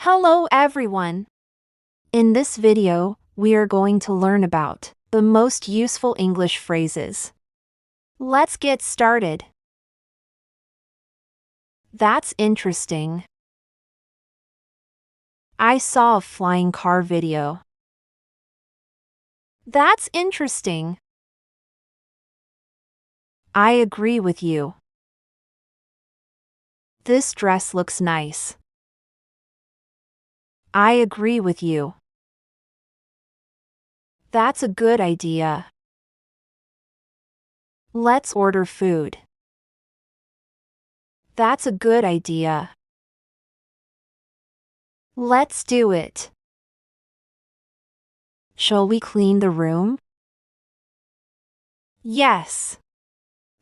Hello everyone! In this video, we are going to learn about the most useful English phrases. Let's get started. That's interesting. I saw a flying car video. That's interesting. I agree with you. This dress looks nice. I agree with you. That's a good idea. Let's order food. That's a good idea. Let's do it. Shall we clean the room? Yes.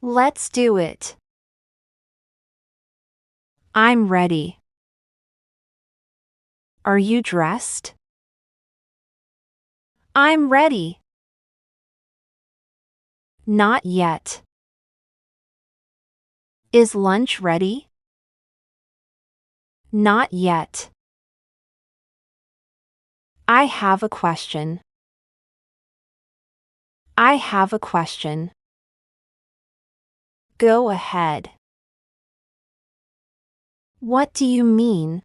Let's do it. I'm ready. Are you dressed? I'm ready. Not yet. Is lunch ready? Not yet. I have a question. I have a question. Go ahead. What do you mean?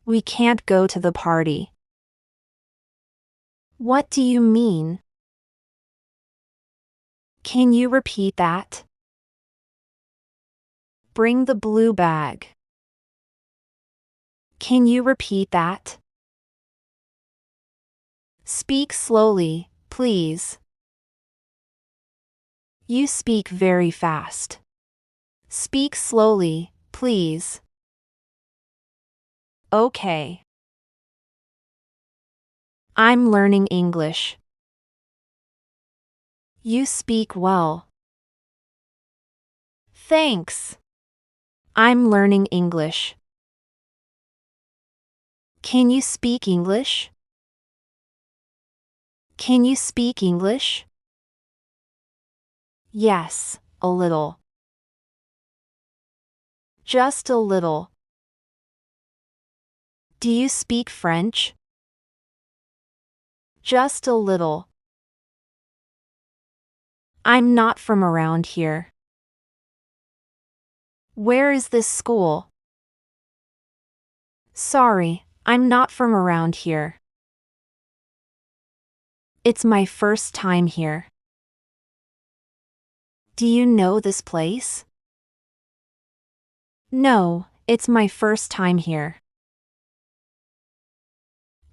We can't go to the party. What do you mean? Can you repeat that? Bring the blue bag. Can you repeat that? Speak slowly, please. You speak very fast. Speak slowly, please. Okay. I'm learning English. You speak well. Thanks. I'm learning English. Can you speak English? Can you speak English? Yes, a little. Just a little. Do you speak French? Just a little. I'm not from around here. Where is this school? Sorry, I'm not from around here. It's my first time here. Do you know this place? No, it's my first time here.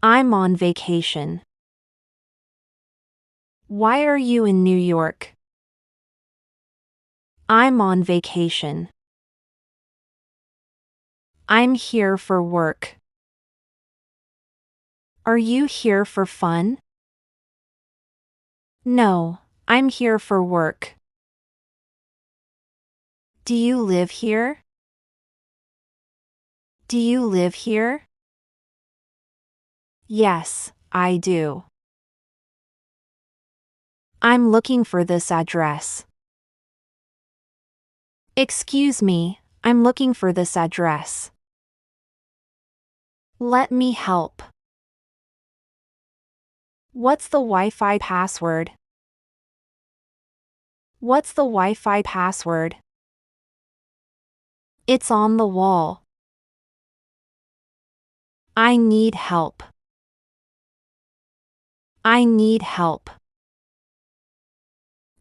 I'm on vacation. Why are you in New York? I'm on vacation. I'm here for work. Are you here for fun? No, I'm here for work. Do you live here? Do you live here? Yes, I do. I'm looking for this address. Excuse me, I'm looking for this address. Let me help. What's the Wi-Fi password? What's the Wi-Fi password? It's on the wall. I need help. I need help.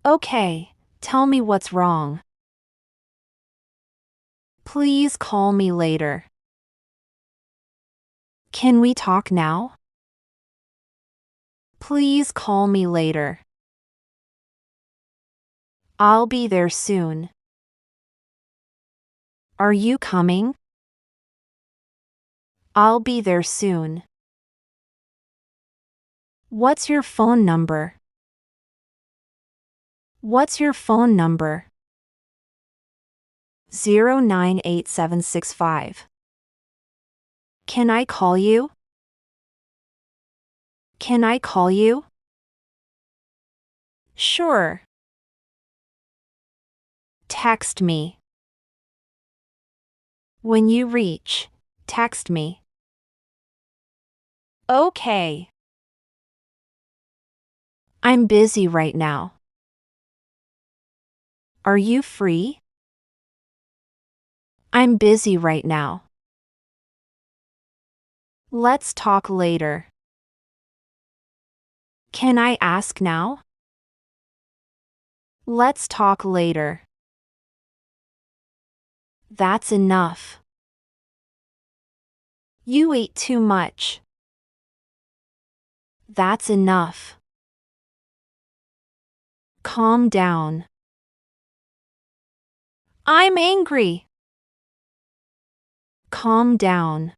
Okay, tell me what's wrong. Please call me later. Can we talk now? Please call me later. I'll be there soon. Are you coming? I'll be there soon. What's your phone number? What's your phone number? 098765. Can I call you? Can I call you? Sure. Text me. When you reach text me. Okay. I'm busy right now. Are you free? I'm busy right now. Let's talk later. Can I ask now? Let's talk later. That's enough. You ate too much. That's enough. Calm down. I'm angry. Calm down.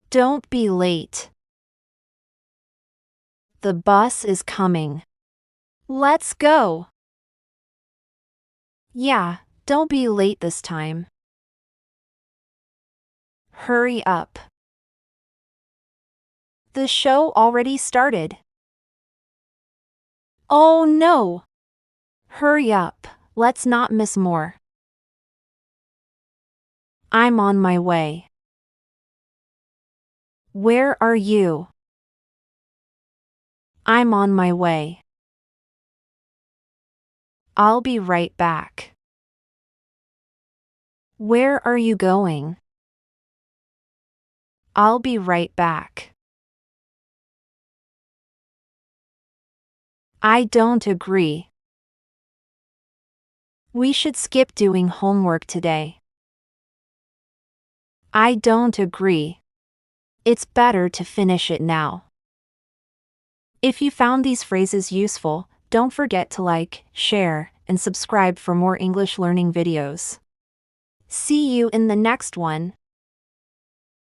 Don't be late. The bus is coming. Let's go. Yeah, don't be late this time. Hurry up. The show already started. Oh no! Hurry up, let's not miss more. I'm on my way. Where are you? I'm on my way. I'll be right back. Where are you going? I'll be right back. I don't agree. We should skip doing homework today. I don't agree. It's better to finish it now. If you found these phrases useful, don't forget to like, share, and subscribe for more English learning videos. See you in the next one.